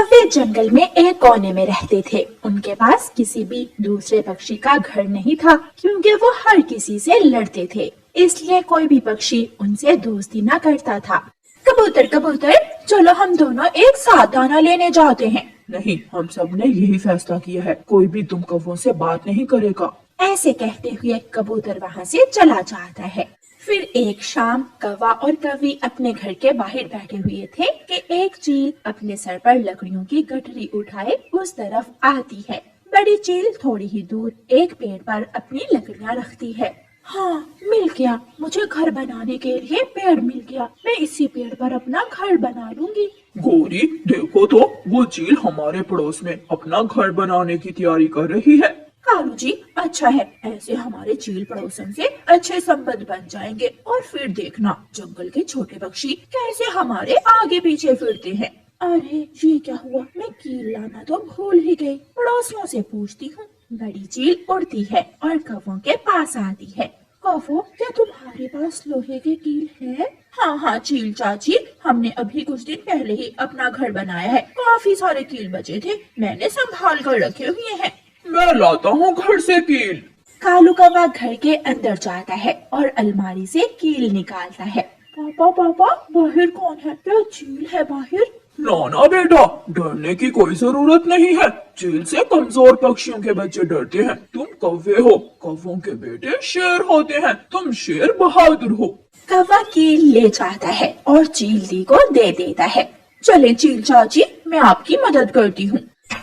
कौवे जंगल में एक कोने में रहते थे। उनके पास किसी भी दूसरे पक्षी का घर नहीं था, क्योंकि वो हर किसी से लड़ते थे। इसलिए कोई भी पक्षी उनसे दोस्ती न करता था। कबूतर कबूतर, चलो हम दोनों एक साथ दाना लेने जाते हैं। नहीं, हम सब ने यही फैसला किया है, कोई भी तुम कौवों से बात नहीं करेगा। ऐसे कहते हुए कबूतर वहाँ से चला जाता है। फिर एक शाम कौवा और कौवी अपने घर के बाहर बैठे हुए थे कि एक चील अपने सर पर लकड़ियों की गठरी उठाए उस तरफ आती है। बड़ी चील थोड़ी ही दूर एक पेड़ पर अपनी लकड़ियाँ रखती है। हाँ, मिल गया, मुझे घर बनाने के लिए पेड़ मिल गया। मैं इसी पेड़ पर अपना घर बना लूंगी। गोरी, देखो तो वो चील हमारे पड़ोस में अपना घर बनाने की तैयारी कर रही है। कालू जी, अच्छा है, ऐसे हमारे चील पड़ोसन से अच्छे संबंध बन जाएंगे। और फिर देखना जंगल के छोटे पक्षी कैसे हमारे आगे पीछे फिरते हैं। अरे ये क्या हुआ, मैं कील लाना तो भूल ही गई। पड़ोसियों से पूछती हूँ। बड़ी चील उड़ती है और कौवों के पास आती है। कौवों, क्या तुम्हारे पास लोहे के कील है? हाँ हाँ चील चाची, हमने अभी कुछ दिन पहले ही अपना घर बनाया है। काफी सारे कील बचे थे, मैंने संभाल कर रखे हुए हैं। मैं लाता हूँ घर से कील। कालू कौवा घर के अंदर जाता है और अलमारी से कील निकालता है। पापा पापा, बाहर कौन है? क्या चील है बाहर? ना बेटा, डरने की कोई जरूरत नहीं है। चील से कमजोर पक्षियों के बच्चे डरते हैं। तुम कौवे हो, कौवों के बेटे शेर होते हैं। तुम शेर बहादुर हो। कौवा कील ले जाता है और चील को दे देता है। चले चील चाची, मैं आपकी मदद करती हूँ।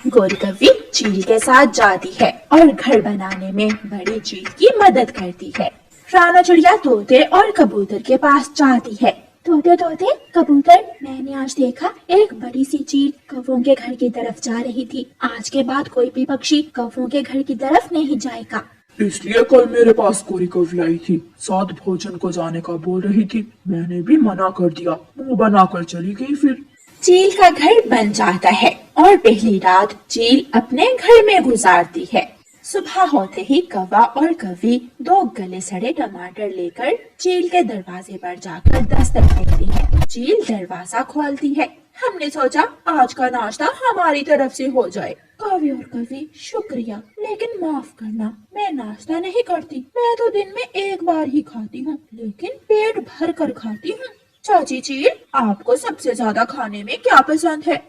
गोरी कौवी चील के साथ जाती है और घर बनाने में बड़ी चील की मदद करती है। राना चिड़िया तोते और कबूतर के पास जाती है। तोते तोते कबूतर, मैंने आज देखा एक बड़ी सी चील कौवों के घर की तरफ जा रही थी। आज के बाद कोई भी पक्षी कौवों के घर की तरफ नहीं जाएगा। इसलिए कल मेरे पास गोरी कौवी आई थी, साथ भोजन को जाने का बोल रही थी। मैंने भी मना कर दिया, मुंह बनाकर चली गई। फिर चील का घर बन जाता है और पहली रात चील अपने घर में गुजारती है। सुबह होते ही कौवा और कौवी दो गले सड़े टमाटर लेकर चील के दरवाजे पर जाकर दस्तक देती है। चील दरवाजा खोलती है। हमने सोचा आज का नाश्ता हमारी तरफ से हो जाए। कौवे और कौवी, शुक्रिया, लेकिन माफ करना, मैं नाश्ता नहीं करती। मैं तो दिन में एक बार ही खाती हूँ, लेकिन पेट भर कर खाती हूँ। चाची चील, आपको सबसे ज्यादा खाने में क्या पसंद है?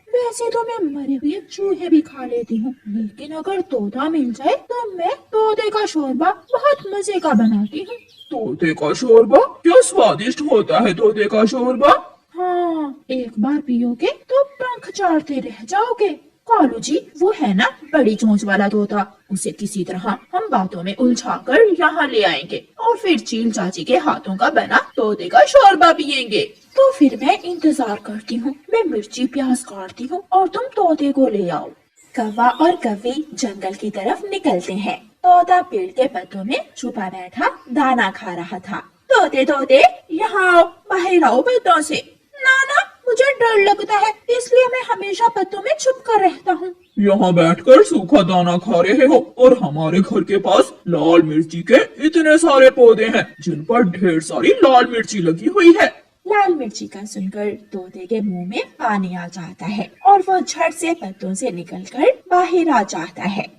वैसे तो मैं मरे हुए चूहे भी खा लेती हूँ, लेकिन अगर तोता मिल जाए तो मैं तोते का शोरबा बहुत मजे का बनाती हूँ। तोते का शोरबा क्या स्वादिष्ट होता है। तोते का शोरबा, हाँ, एक बार पियोगे तो पंख चाटते रह जाओगे। कालू जी, वो है ना बड़ी चोंच वाला तोता, उसे किसी तरह हम बातों में उलझाकर यहाँ ले आएंगे और फिर चील चाची के हाथों का बना तोते का शोरबा पियेंगे। तो फिर मैं इंतजार करती हूँ। मैं मिर्ची प्याज काटती हूँ और तुम तोते को ले आओ। कौवा और कौवी जंगल की तरफ निकलते हैं। तोता पेड़ के पत्तों में छुपा बैठा दाना खा रहा था। तोते तोते, यहाँ आओ, बाहर आओ पत्तों से। ना, मुझे डर लगता है, इसलिए मैं हमेशा पत्तों में छुप कर रहता हूँ। यहाँ बैठकर सूखा दाना खा रहे हो और हमारे घर के पास लाल मिर्ची के इतने सारे पौधे हैं जिन पर ढेर सारी लाल मिर्ची लगी हुई है। लाल मिर्ची का सुनकर तोते के मुंह में पानी आ जाता है और वो झट से पत्तों से निकलकर बाहर आ जाता है।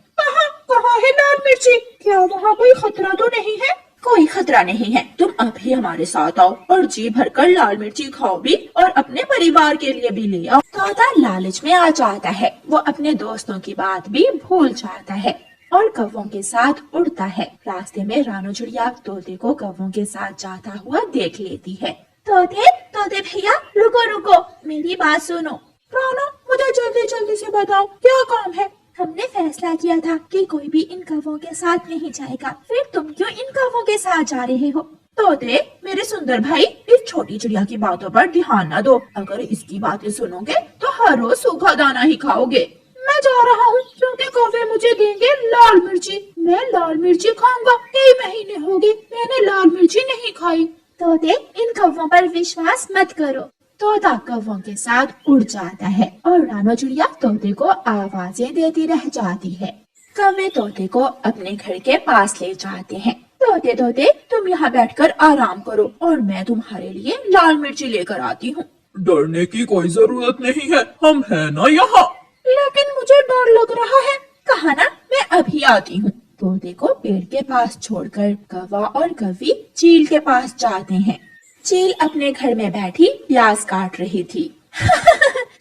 कहाँ है लाल मिर्ची? क्या वहाँ कोई खतरा तो नहीं है? कोई खतरा नहीं है, तुम अभी हमारे साथ आओ और जी भरकर लाल मिर्ची खाओ भी और अपने परिवार के लिए भी ले आओ। तोता लालच में आ जाता है। वो अपने दोस्तों की बात भी भूल जाता है और कौवों के साथ उड़ता है। रास्ते में रानो चिड़िया तोते को कौवों के साथ जाता हुआ देख लेती है। तोते भैया, रुको, मेरी बात सुनो। रानो, मुझे जल्दी जल्दी से बताओ, क्या काम है? हमने फैसला किया था कि कोई भी इन कौवों के साथ नहीं जाएगा, फिर तुम क्यों इन कौवों के साथ जा रहे हो? तोते, मेरे सुंदर भाई, इस छोटी चिड़िया की बातों पर ध्यान न दो। अगर इसकी बातें सुनोगे तो हर रोज सूखा दाना ही खाओगे। मैं जा रहा हूँ क्योंकि कौवे मुझे देंगे लाल मिर्ची। मैं लाल मिर्ची खाऊंगा। कई महीने हो गए मैंने लाल मिर्ची नहीं खाई। तोते, इन कौवों पर विश्वास मत करो। तोता कौवों के साथ उड़ जाता है और रानो चिड़िया तोते को आवाजें देती रह जाती है। कौवे तोते को अपने घर के पास ले जाते हैं। तोते, तुम यहाँ बैठकर आराम करो और मैं तुम्हारे लिए लाल मिर्ची लेकर आती हूँ। डरने की कोई जरूरत नहीं है, हम है ना यहाँ। लेकिन मुझे डर लग रहा है। कहा ना, मैं अभी आती हूँ। तोते को पेड़ के पास छोड़कर कौवा और कौवी चील के पास जाते हैं। चील अपने घर में बैठी प्याज काट रही थी।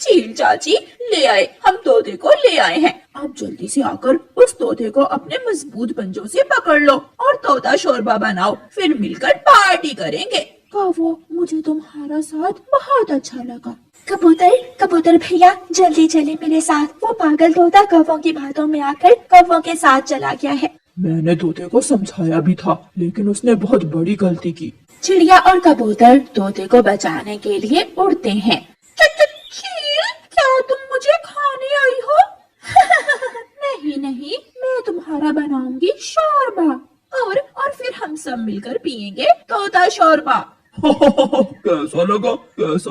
चील चाची, ले आए, हम तोते को ले आए हैं। आप जल्दी से आकर उस तोते को अपने मजबूत पंजों से पकड़ लो और तोता शोरबा बनाओ, फिर मिलकर पार्टी करेंगे। कौवा, मुझे तुम्हारा साथ बहुत अच्छा लगा। कबूतर, कबूतर भैया, जल्दी चले मेरे साथ। वो पागल तोता कौवों की बातों में आकर कौवों के साथ चला गया है। मैंने तोते को समझाया भी था, लेकिन उसने बहुत बड़ी गलती की। चिड़िया और कबूतर तोते को बचाने के लिए उड़ते हैं। चील, क्या तुम मुझे खाने आई हो? नहीं नहीं, मैं तुम्हारा बनाऊंगी शोरबा, और फिर हम सब मिलकर पियेंगे तोता शोरबा। कैसा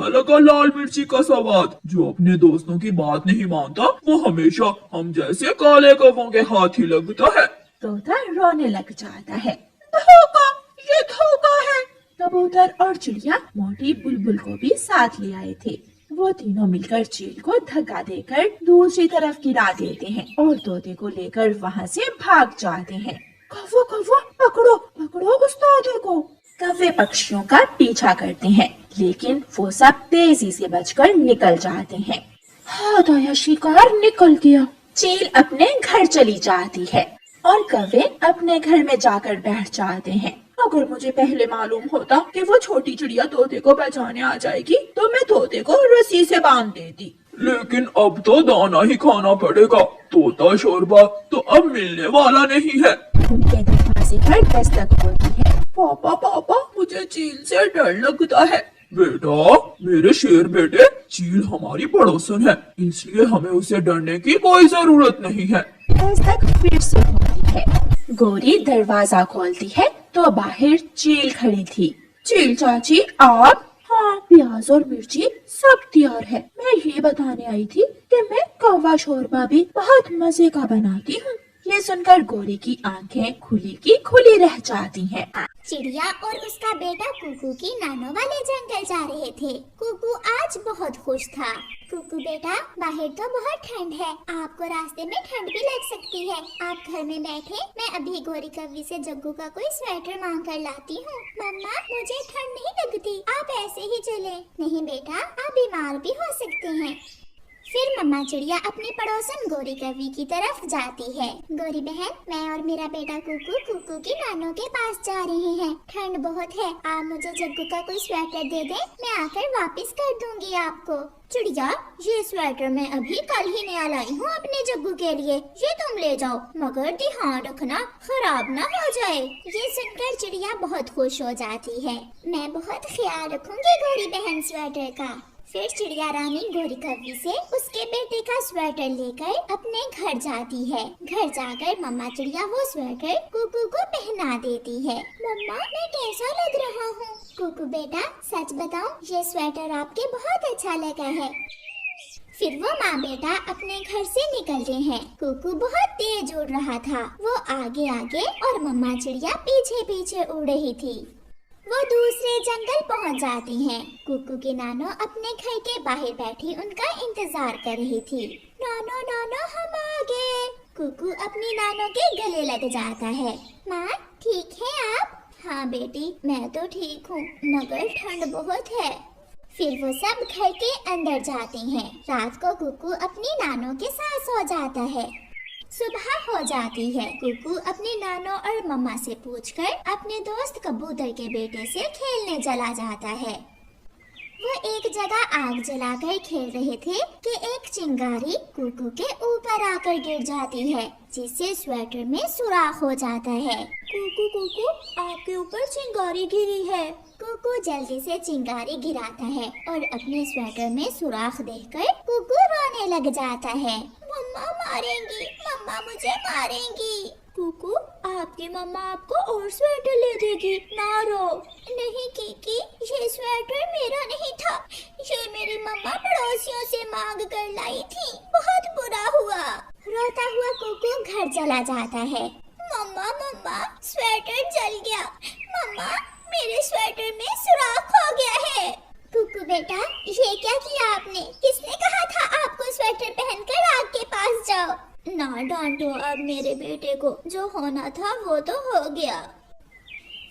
लगा लाल मिर्ची का स्वाद। जो अपने दोस्तों की बात नहीं मानता, वो हमेशा हम जैसे काले कौवों के हाथ ही लगता है। तोता रोने लग जाता है। धोखा, ये धोखा है। कबूतर और चिड़िया मोटी बुलबुल को भी साथ ले आए थे। वो तीनों मिलकर चील को धक्का देकर दूसरी तरफ गिरा देते हैं और तोते को लेकर वहाँ से भाग जाते हैं। कौवा, कौवा, पकड़ो पकड़ो उस तोते को। कौवे पक्षियों का पीछा करते हैं, लेकिन वो सब तेजी से बचकर निकल जाते हैं। हाथ आया शिकार निकल गया। चील अपने घर चली जाती है और कौवे अपने घर में जाकर बैठ जाते हैं। अगर मुझे पहले मालूम होता कि वो छोटी चिड़िया तोते को बचाने आ जाएगी, तो मैं तोते को रस्सी से बांध देती। लेकिन अब तो दाना ही खाना पड़ेगा। तोता शोरबा तो अब मिलने वाला नहीं है। उनके दरवाजे पर दस्तक होती है। पापा पापा, मुझे चील से डर लगता है। बेटा, मेरे शेर बेटे, चील हमारी पड़ोसन है, इसलिए हमें उसे डरने की कोई जरूरत नहीं है। दस्तक फिर से होती है। गोरी दरवाजा खोलती है तो बाहर चील खड़ी थी। चील चाची, आप? हाँ, प्याज और मिर्ची सब तैयार है। मैं ये बताने आई थी कि मैं कौवा शोरबा भी बहुत मजे का बनाती हूँ। ये सुनकर गोरी की आंखें खुली की खुली रह जाती हैं। चिड़िया और उसका बेटा कुकू की नानो वाले जंगल जा रहे थे। कुकू आज बहुत खुश था। कुकू बेटा, बाहर तो बहुत ठंड है, आपको रास्ते में ठंड भी लग सकती है। आप घर में बैठे, मैं अभी गोरी कौवी से जग्गू का कोई स्वेटर मांग कर लाती हूँ। मम्मा, मुझे ठंड नहीं लगती, आप ऐसे ही चले। नहीं बेटा, आप बीमार भी हो सकते हैं। फिर मम्मा चिड़िया अपनी पड़ोसन गोरी कौवी की तरफ जाती है। गोरी बहन, मैं और मेरा बेटा कुकू की नानो के पास जा रहे हैं। ठंड बहुत है, आप मुझे जग्गू का कोई स्वेटर दे दें, मैं आकर वापस कर दूंगी आपको। चिड़िया, ये स्वेटर मैं अभी कल ही नया लाई हूँ अपने जग्गू के लिए, ये तुम ले जाओ, मगर ध्यान रखना खराब ना हो जाए। ये सुनकर चिड़िया बहुत खुश हो जाती है। मैं बहुत ख्याल रखूंगी गोरी बहन स्वेटर का। फिर चिड़िया रानी गोरी कौवी से उसके बेटे का स्वेटर लेकर अपने घर जाती है। घर जाकर मम्मा चिड़िया वो स्वेटर कुकू को पहना देती है। मम्मा, मैं कैसा लग रहा हूँ? कुकू बेटा, सच बताओ, ये स्वेटर आपके बहुत अच्छा लगा है। फिर वो माँ बेटा अपने घर से निकलते हैं। कुकू बहुत तेज उड़ रहा था, वो आगे आगे और मम्मा चिड़िया पीछे पीछे उड़ रही थी। वो दूसरे जंगल पहुंच जाती हैं। कुकू की नानो अपने घर के बाहर बैठी उनका इंतजार कर रही थी। नानो नानो, हम आ गए। कुकू अपनी नानो के गले लग जाता है। माँ, ठीक है आप? हाँ बेटी, मैं तो ठीक हूँ, मगर ठंड बहुत है। फिर वो सब घर के अंदर जाते हैं। रात को कुकू अपनी नानो के साथ सो जाता है। सुबह हो जाती है। कुकू अपने नानो और मम्मा से पूछकर अपने दोस्त कबूतर के बेटे से खेलने चला जाता है। वो एक जगह आग जलाकर खेल रहे थे कि एक चिंगारी कुकू के ऊपर आकर गिर जाती है, जिससे स्वेटर में सुराख हो जाता है। कुकू, आपके ऊपर चिंगारी गिरी है। कुकू जल्दी से चिंगारी गिराता है और अपने स्वेटर में सुराख देखकर कुकू रोने लग जाता है। मम्मा मारेंगी, मम्मा मुझे मारेंगी। कुकू, आपकी मम्मा आपको और स्वेटर ले देगी, ना रो। नहीं कीकी, ये स्वेटर मेरा नहीं था, ये मेरी मम्मा पड़ोसियों से मांग कर लाई थी, बहुत बुरा हुआ। रोता हुआ कुकू घर चला जाता है। मम्मा, स्वेटर जल गया। मम्मा, मेरे स्वेटर में सुराख हो गया है। कुकू बेटा, ये क्या किया आपने? किसने कहा था आपको स्वेटर पहनकर आग के पास जाओ? ना डांटो अब मेरे बेटे को, जो होना था वो तो हो गया।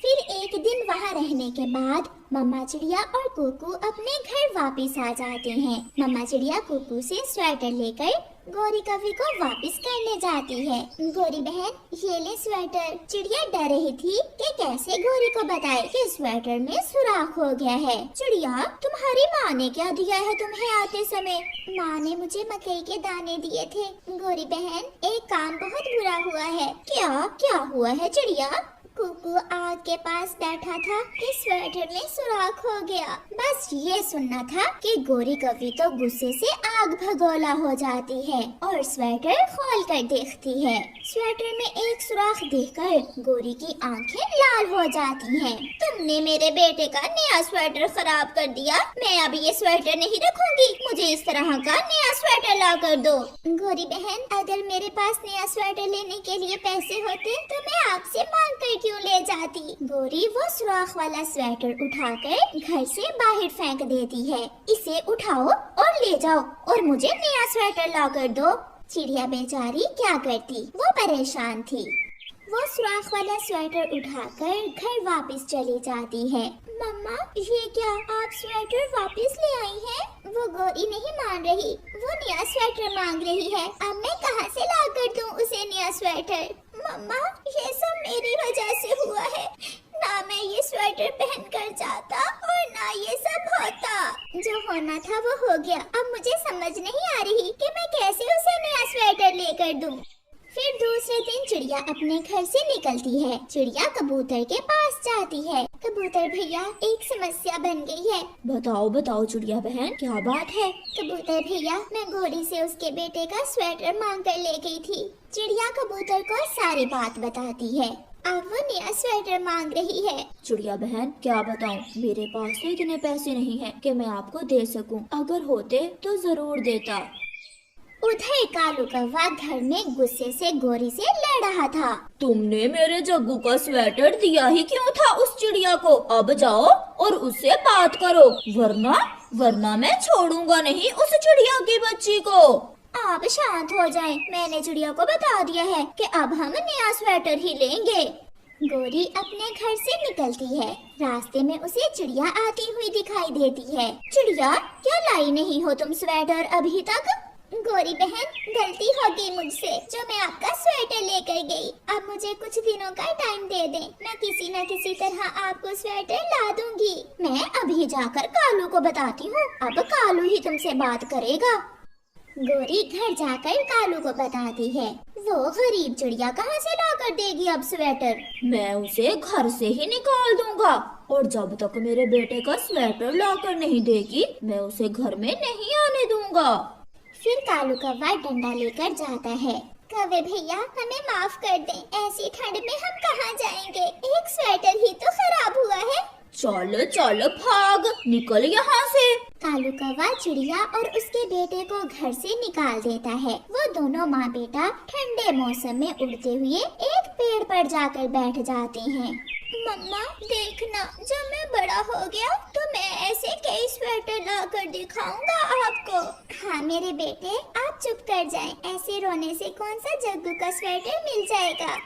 फिर एक दिन वहाँ रहने के बाद मम्मा चिड़िया और कुकू अपने घर वापस आ जाते हैं। मम्मा चिड़िया कुकू से स्वेटर लेकर गोरी कवि को वापस करने जाती है। गोरी बहन, ये ले स्वेटर। चिड़िया डर रही थी कि कैसे गोरी को बताए कि स्वेटर में सुराख हो गया है। चिड़िया, तुम्हारी माँ ने क्या दिया है तुम्हें आते समय? माँ ने मुझे मकई के दाने दिए थे। गोरी बहन, एक काम बहुत बुरा हुआ है। क्या क्या हुआ है चिड़िया? कुकू आग के पास बैठा था कि स्वेटर में सुराख हो गया। बस ये सुनना था कि गोरी कवि तो गुस्से से आग भगोला हो जाती है और स्वेटर खोल कर देखती है। स्वेटर में एक सुराख देखकर गोरी की आंखें लाल हो जाती हैं। तुमने मेरे बेटे का नया स्वेटर खराब कर दिया। मैं अब ये स्वेटर नहीं रखूंगी। मुझे इस तरह का नया स्वेटर ला कर दो। गोरी बहन, अगर मेरे पास नया स्वेटर लेने के लिए पैसे होते तो मैं आपसे मांग कर क्यों ले जाती? गोरी वो सुराख वाला स्वेटर उठाकर घर से बाहर फेंक देती है। इसे उठाओ और ले जाओ और मुझे नया स्वेटर ला कर दो। चिड़िया बेचारी क्या करती, वो परेशान थी। वो सुराख वाला स्वेटर उठाकर घर वापस चली जाती है। मम्मा, ये क्या आप स्वेटर वापस ले आई हैं? वो गोरी नहीं मान रही, वो नया स्वेटर मांग रही है। अब मैं कहाँ से ला कर दूँ उसे नया स्वेटर? मम्मा, ये सब मेरी वजह से हुआ है। ना मैं ये स्वेटर पहन कर जाता और ना ये सब होता। जो होना था वो हो गया। अब मुझे समझ नहीं आ रही कि मैं कैसे उसे नया स्वेटर लेकर दूं। फिर दूसरे दिन चिड़िया अपने घर से निकलती है। चिड़िया कबूतर के पास जाती है। कबूतर भैया, एक समस्या बन गई है। बताओ बताओ चिड़िया बहन, क्या बात है? कबूतर भैया, मैं गोरी से उसके बेटे का स्वेटर मांग कर ले गई थी। चिड़िया कबूतर को सारी बात बताती है। अब वो नया स्वेटर मांग रही है। चिड़िया बहन, क्या बताऊं, मेरे पास तो इतने पैसे नहीं हैं कि मैं आपको दे सकूं। अगर होते तो जरूर देता। उधर कालू कौवा घर में गुस्से से गोरी से लड़ रहा था। तुमने मेरे जग्गू का स्वेटर दिया ही क्यों था उस चिड़िया को? अब जाओ और उससे बात करो, वरना मैं छोड़ूंगा नहीं उस चिड़िया की बच्ची को। आप शांत हो जाएं। मैंने चिड़िया को बता दिया है कि अब हम नया स्वेटर ही लेंगे। गोरी अपने घर से निकलती है। रास्ते में उसे चिड़िया आती हुई दिखाई देती है। चिड़िया, क्या लाई नहीं हो तुम स्वेटर अभी तक? गोरी बहन, गलती हो गई मुझसे जो मैं आपका स्वेटर लेकर गई। अब मुझे कुछ दिनों का टाइम दे दें, मैं किसी न किसी तरह आपको स्वेटर ला दूंगी। मैं अभी जाकर कालू को बताती हूँ। अब कालू ही तुमसे बात करेगा। गोरी घर जाकर कालू को बताती है। वो गरीब चिड़िया कहाँ से ला कर देगी अब स्वेटर? मैं उसे घर से ही निकाल दूंगा और जब तक मेरे बेटे का स्वेटर ला कर नहीं देगी मैं उसे घर में नहीं आने दूंगा। फिर कालू कौवा डंडा लेकर जाता है। कौवे भैया, हमें माफ कर दें। ऐसी ठंड में हम कहाँ जाएंगे? एक स्वेटर ही तो खराब हुआ है। चल चल भाग, निकल यहाँ से। कालू कौवा चिड़िया और उसके बेटे को घर से निकाल देता है। वो दोनों माँ बेटा ठंडे मौसम में उड़ते हुए एक पेड़ पर जाकर बैठ जाते हैं। मम्मा देखना, जब मैं बड़ा हो गया तो मैं ऐसे कई स्वेटर ला कर दिखाऊंगा आपको। हाँ मेरे बेटे, आप चुप कर जाएं। ऐसे रोने से कौन सा जग्गू का स्वेटर मिल जाएगा।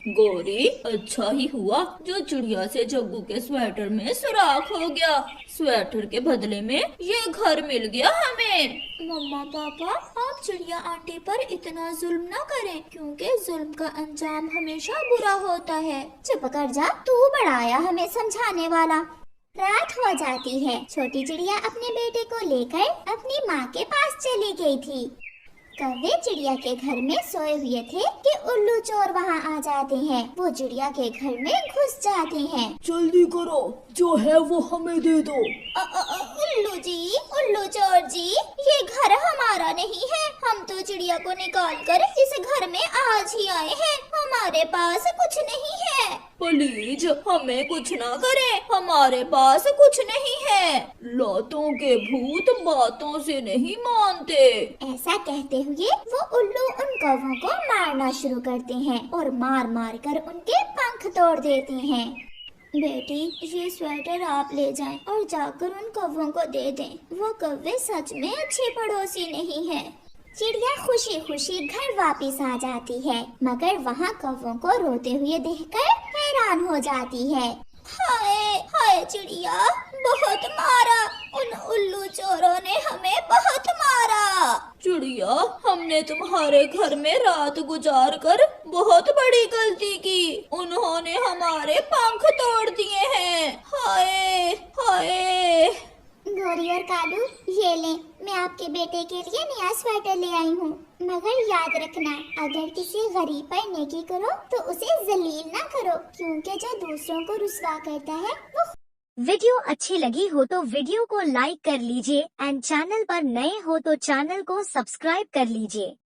गोरी, अच्छा ही हुआ जो चिड़िया से जग्गू के स्वेटर में सुराख हो गया। स्वेटर के बदले में ये घर मिल गया हमें। मम्मा पापा, आप चिड़िया आंटी पर इतना जुल्म न करें, क्योंकि जुल्म का अंजाम हमेशा बुरा होता है। चुप कर जा, तू बड़ा आया हमें समझाने वाला। रात हो जाती है। छोटी चिड़िया अपने बेटे को लेकर अपनी माँ के पास चली गई थी। कौवे चिड़िया के घर में सोए हुए थे कि उल्लू चोर वहाँ आ जाते हैं। वो चिड़िया के घर में घुस जाते हैं। जल्दी करो, जो है वो हमें दे दो। उल्लू चोर जी, ये घर हमारा नहीं है। हम तो चिड़िया को निकाल कर इस घर में आज ही आए हैं। हमारे पास कुछ नहीं है। प्लीज हमें कुछ ना करें, हमारे पास कुछ नहीं है। लातों के भूत बातों से नहीं मानते। ऐसा कहते हुए वो उल्लू उन कौवों को मारना शुरू करते हैं और मार मार कर उनके पंख तोड़ देते हैं। बेटी, ये स्वेटर आप ले जाएं और जाकर उन कौवों को दे दें। वो कौवे सच में अच्छे पड़ोसी नहीं है। चिड़िया खुशी खुशी घर वापस आ जाती है, मगर वहाँ कौवों को रोते हुए देखकर हैरान हो जाती है। हाय हाय चिड़िया, बहुत मारा, उन उल्लू चोरों ने हमें बहुत मारा। चिड़िया, हमने तुम्हारे घर में रात गुजार कर बहुत बड़ी गलती की। उन्होंने हमारे पंख तोड़ दिए हैं। हाय हाय। गोरी और कालू, ये ले, मैं आपके बेटे के लिए नया स्वेटर ले आई हूँ। मगर याद रखना, अगर किसी गरीब पर नेकी करो तो उसे जलील ना करो, क्योंकि जो दूसरों को रुस्वा करता है वो। वीडियो अच्छी लगी हो तो वीडियो को लाइक कर लीजिए एंड चैनल पर नए हो तो चैनल को सब्सक्राइब कर लीजिए।